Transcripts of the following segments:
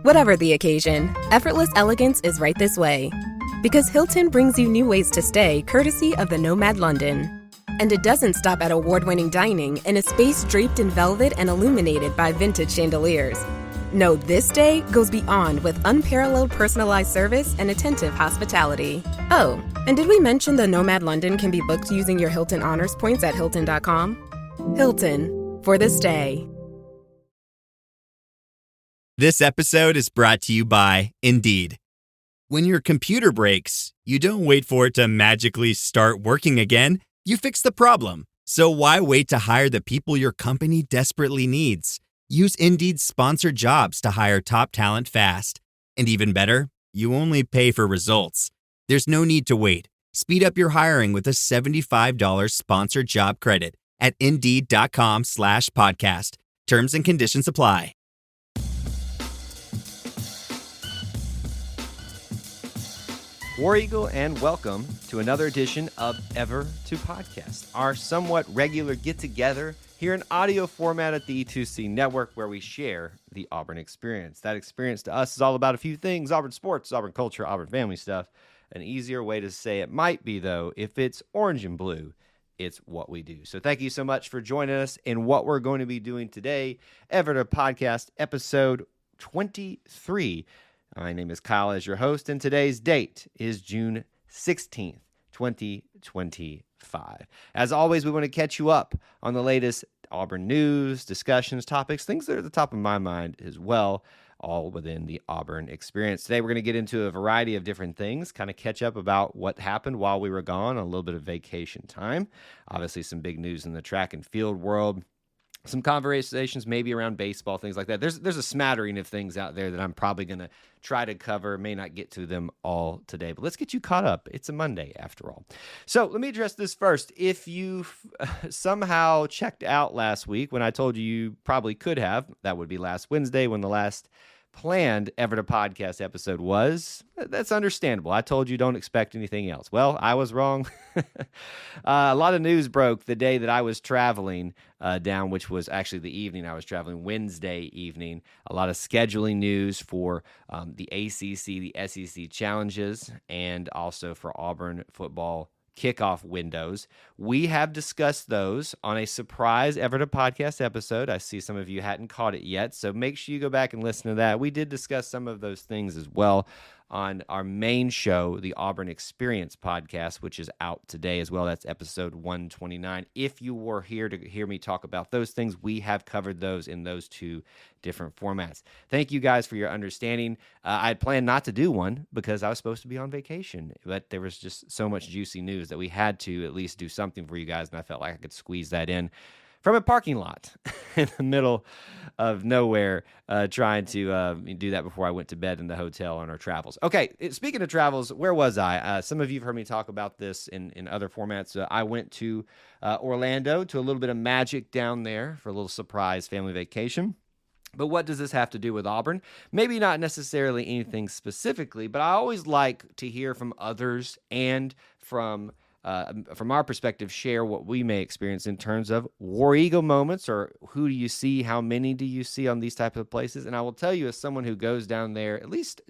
Whatever the occasion, effortless elegance is right this way. Because Hilton brings you new ways to stay courtesy of the Nomad London. And it doesn't stop at award-winning dining in a space draped in velvet and illuminated by vintage chandeliers. No, this day goes beyond with unparalleled personalized service and attentive hospitality. Oh, and did we mention the Nomad London can be booked using your Hilton Honors points at Hilton.com? Hilton, for the stay. This episode is brought to you by Indeed. When your computer breaks, you don't wait for it to magically start working again. You fix the problem. So why wait to hire the people your company desperately needs? Use Indeed's sponsored jobs to hire top talent fast. And even better, you only pay for results. There's no need to wait. Speed up your hiring with a $75 sponsored job credit at Indeed.com/podcast. Terms and conditions apply. War Eagle, and welcome to another edition of Ever to Podcast, our somewhat regular get-together here in audio format at the E2C Network, where we share the Auburn experience. That experience to us is all about a few things: Auburn sports, Auburn culture, Auburn family stuff. An easier way to say it might be, though, if it's orange and blue, it's what we do. So thank you so much for joining us in what we're going to be doing today. Ever to Podcast, episode 23. My name is Kyle as your host, and today's date is June 16th, 2025. As always, we want to catch you up on the latest Auburn news, discussions, topics, things that are at the top of my mind as well, all within the Auburn experience. Today, we're going to get into a variety of different things, kind of catch up about what happened while we were gone, a little bit of vacation time. Obviously, some big news in the track and field world. Some conversations maybe around baseball, things like that. There's a smattering of things out there that I'm probably going to try to cover. May not get to them all today, but let's get you caught up. It's a Monday after all. So let me address this first. If you somehow checked out last week when I told you probably could have, that would be last Wednesday when the last planned Ever to Podcast episode was. That's understandable. I told you don't expect anything else. Well, I was wrong. A lot of news broke the day that I was traveling down, which was actually the evening I was traveling, Wednesday evening. A lot of scheduling news for the ACC, the SEC challenges, and also for Auburn football kickoff windows. We have discussed those on a surprise Ever to Podcast episode. I see some of you hadn't caught it yet, so make sure you go back and listen to that. We did discuss some of those things as well on our main show, the Auburn Experience podcast, which is out today as well. That's episode 129. If you were here to hear me talk about those things, we have covered those in those two different formats. Thank you guys for your understanding. I had planned not to do one because I was supposed to be on vacation, but there was just so much juicy news that we had to at least do something for you guys, and I felt like I could squeeze that in from a parking lot in the middle of nowhere, trying to do that before I went to bed in the hotel on our travels. Okay, speaking of travels, where was I? Some of you have heard me talk about this in other formats. I went to Orlando to a little bit of magic down there for a little surprise family vacation. But what does this have to do with Auburn? Maybe not necessarily anything specifically, but I always like to hear from others and from our perspective, share what we may experience in terms of War Eagle moments, or who do you see, how many do you see on these types of places. And I will tell you, as someone who goes down there at least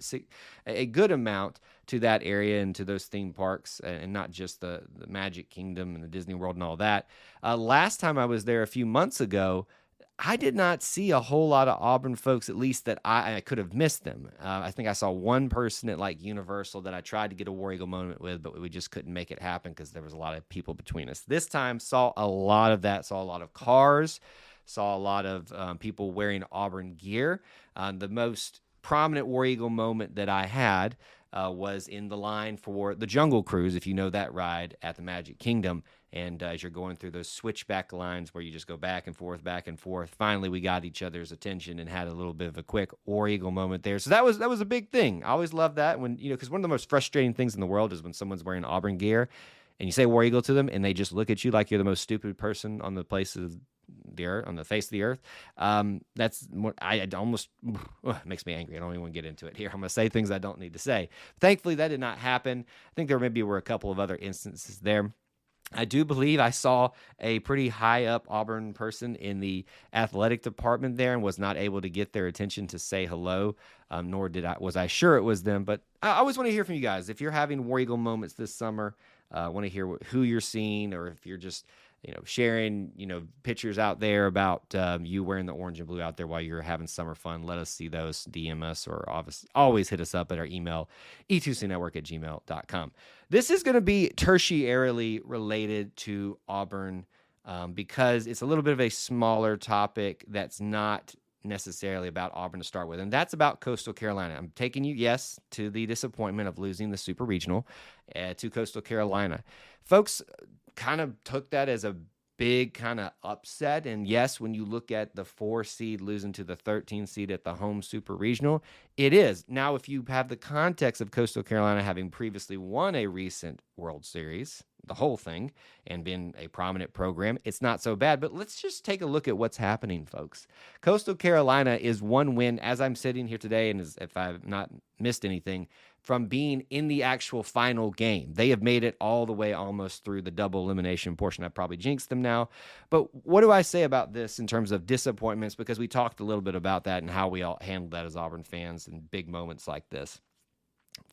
a good amount to that area and to those theme parks, and not just the Magic Kingdom and the Disney World and all that. Last time I was there a few months ago, I did not see a whole lot of Auburn folks, at least that I could have missed them. I think I saw one person at like Universal that I tried to get a War Eagle moment with, but we just couldn't make it happen because there was a lot of people between us. This time saw a lot of that, saw a lot of cars, saw a lot of people wearing Auburn gear. The most prominent War Eagle moment that I had was in the line for the Jungle Cruise, if you know that ride at the Magic Kingdom. And as you're going through those switchback lines where you just go back and forth, finally we got each other's attention and had a little bit of a quick War Eagle moment there. So that was a big thing. I always love that when, because one of the most frustrating things in the world is when someone's wearing Auburn gear and you say War Eagle to them and they just look at you like you're the most stupid person on the face of the earth, on the face of the earth. That's what I almost makes me angry. I don't even want to get into it here. I'm going to say things I don't need to say. Thankfully, that did not happen. I think there maybe were a couple of other instances there. I do believe I saw a pretty high up Auburn person in the athletic department there and was not able to get their attention to say hello, nor was I sure it was them. But I always want to hear from you guys. If you're having War Eagle moments this summer, I want to hear who you're seeing, or if you're just sharing pictures out there about you wearing the orange and blue out there while you're having summer fun. Let us see those. DM us, or always hit us up at our email, e2cnetwork@gmail.com. This is going to be tertiarily related to Auburn because it's a little bit of a smaller topic that's not necessarily about Auburn to start with, and that's about Coastal Carolina. I'm taking you, yes, to the disappointment of losing the Super Regional to Coastal Carolina. Folks kind of took that as a big kind of upset, and yes, when you look at the 4 seed losing to the 13 seed at the home Super Regional, it is. Now, if you have the context of Coastal Carolina having previously won a recent World Series, the whole thing, and been a prominent program, it's not so bad. But let's just take a look at what's happening, folks. Coastal Carolina is 1 win, as I'm sitting here today, and if I've not missed anything, from being in the actual final game. They have made it all the way almost through the double elimination portion. I probably jinxed them now. But what do I say about this in terms of disappointments? Because we talked a little bit about that and how we all handled that as Auburn fans in big moments like this.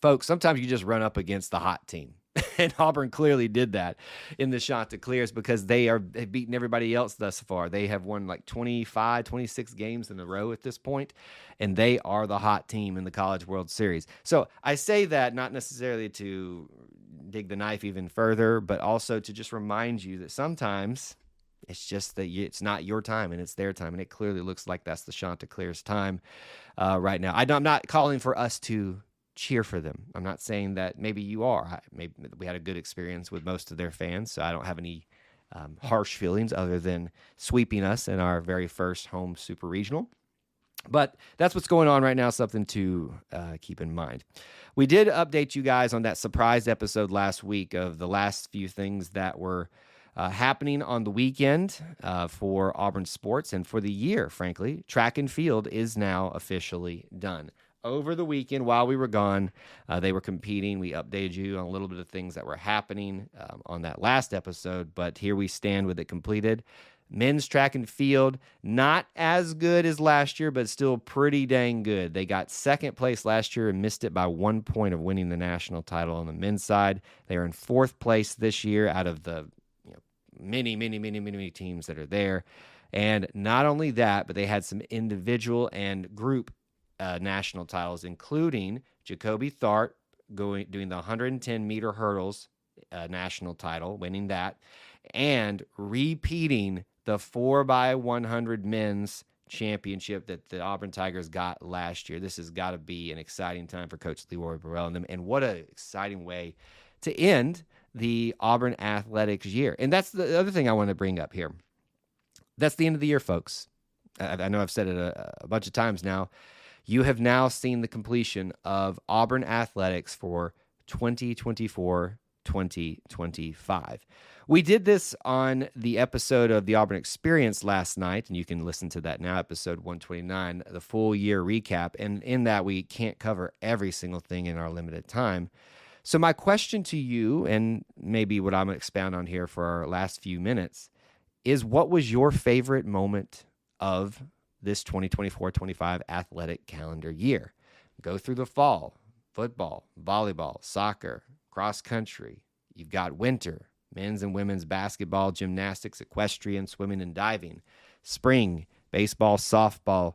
Folks, sometimes you just run up against the hot team. And Auburn clearly did that in the Chanticleers because they've beaten everybody else thus far. They have won like 25, 26 games in a row at this point, and they are the hot team in the College World Series. So I say that not necessarily to dig the knife even further, but also to just remind you that sometimes it's just that it's not your time and it's their time, and it clearly looks like that's the Chanticleers' time right now. I'm not calling for us to cheer for them. I'm not saying that maybe you are. Maybe we had a good experience with most of their fans, so I don't have any harsh feelings other than sweeping us in our very first home Super Regional. But that's what's going on right now, something to keep in mind. We did update you guys on that surprise episode last week of the last few things that were happening on the weekend for Auburn sports and for the year, frankly. Track and field is now officially done. Over the weekend, while we were gone, they were competing. We updated you on a little bit of things that were happening on that last episode, but here we stand with it completed. Men's track and field, not as good as last year, but still pretty dang good. They got second place last year and missed it by 1 point of winning the national title on the men's side. They are in fourth place this year out of the many teams that are there. And not only that, but they had some individual and group national titles, including Jacoby Thart doing the 110-meter hurdles national title, winning that, and repeating the 4x100 men's championship that the Auburn Tigers got last year. This has got to be an exciting time for Coach Leroy Burrell and them, and what an exciting way to end the Auburn athletics year. And that's the other thing I want to bring up here. That's the end of the year, folks. I know I've said it a bunch of times now. You have now seen the completion of Auburn athletics for 2024-2025. We did this on the episode of the Auburn Experience last night, and you can listen to that now, episode 129, the full year recap. And in that, we can't cover every single thing in our limited time. So my question to you, and maybe what I'm going to expound on here for our last few minutes, is what was your favorite moment of this 2024-25 athletic calendar year? Go through the fall: football, volleyball, soccer, cross country. You've got winter, men's and women's basketball, gymnastics, equestrian, swimming, and diving. Spring, baseball, softball,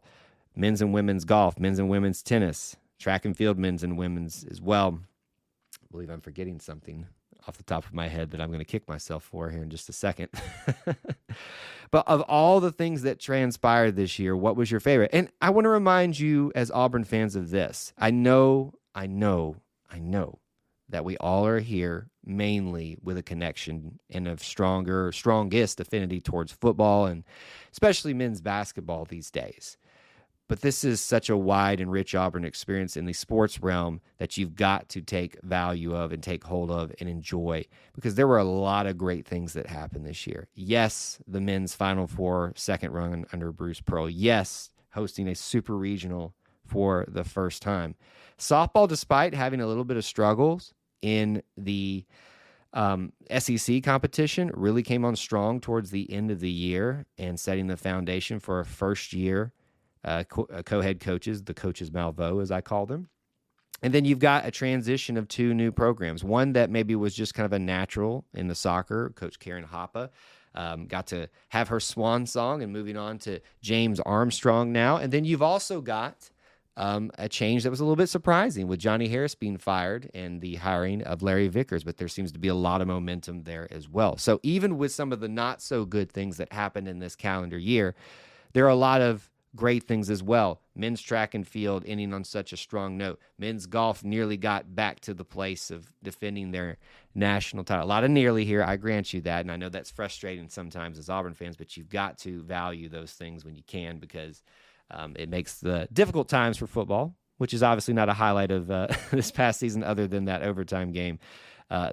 men's and women's golf, men's and women's tennis, track and field, men's and women's as well. I believe I'm forgetting something off the top of my head that I'm going to kick myself for here in just a second. But of all the things that transpired this year, what was your favorite? And I want to remind you as Auburn fans of this. I know that we all are here mainly with a connection and a strongest affinity towards football and especially men's basketball these days. But this is such a wide and rich Auburn experience in the sports realm that you've got to take value of and take hold of and enjoy, because there were a lot of great things that happened this year. Yes, the men's Final Four second run under Bruce Pearl. Yes, hosting a super regional for the first time. Softball, despite having a little bit of struggles in the SEC competition really came on strong towards the end of the year and setting the foundation for a first-year co-head coaches, the coaches Malveaux, as I call them. And then you've got a transition of two new programs. One that maybe was just kind of a natural in the soccer. Coach Karen Hoppe got to have her swan song and moving on to James Armstrong now. And then you've also got a change that was a little bit surprising with Johnny Harris being fired and the hiring of Larry Vickers, but there seems to be a lot of momentum there as well. So even with some of the not so good things that happened in this calendar year, there are a lot of great things as well. Men's track and field ending on such a strong note. Men's golf nearly got back to the place of defending their national title. A lot of nearly here, I grant you that, and I know that's frustrating sometimes as Auburn fans, but you've got to value those things when you can because it makes the difficult times for football, which is obviously not a highlight of this past season other than that overtime game,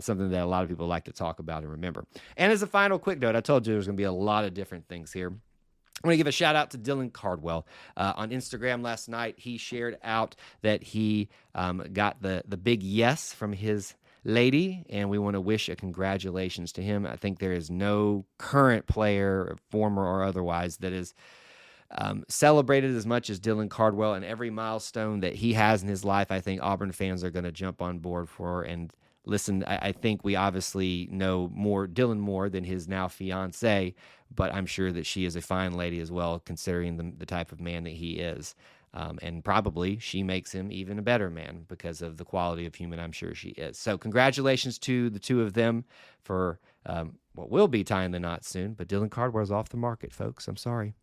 something that a lot of people like to talk about and remember. And as a final quick note, I told you there's going to be a lot of different things here. I want to give a shout out to Dylan Cardwell. On Instagram last night, he shared out that he got the big yes from his lady, and we want to wish a congratulations to him. I think there is no current player, former or otherwise, that is celebrated as much as Dylan Cardwell, and every milestone that he has in his life, I think Auburn fans are going to jump on board for. And listen, I think we obviously know Dylan more than his now fiance, but I'm sure that she is a fine lady as well, considering the type of man that he is. And probably she makes him even a better man because of the quality of human I'm sure she is. So congratulations to the two of them for what will be tying the knot soon. But Dylan Cardwell is off the market, folks. I'm sorry.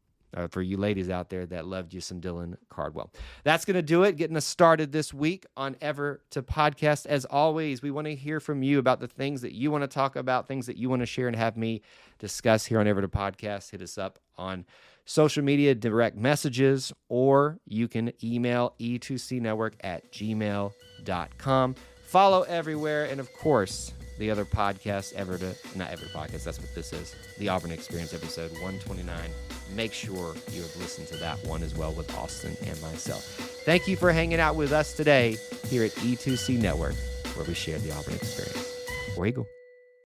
For you ladies out there that loved you some Dylan Cardwell. That's going to do it, getting us started this week on Ever to Podcast. As always, we want to hear from you about the things that you want to talk about, things that you want to share and have me discuss here on Ever to Podcast. Hit us up on social media, direct messages, or you can email e2cnetwork@gmail.com. Follow everywhere, and of course, the other podcast, not Ever to Podcast, that's what this is, the Auburn Experience, episode 129. Make sure you have listened to that one as well with Austin and myself. Thank you for hanging out with us today here at E2C Network, where we share the Auburn Experience. War Eagle.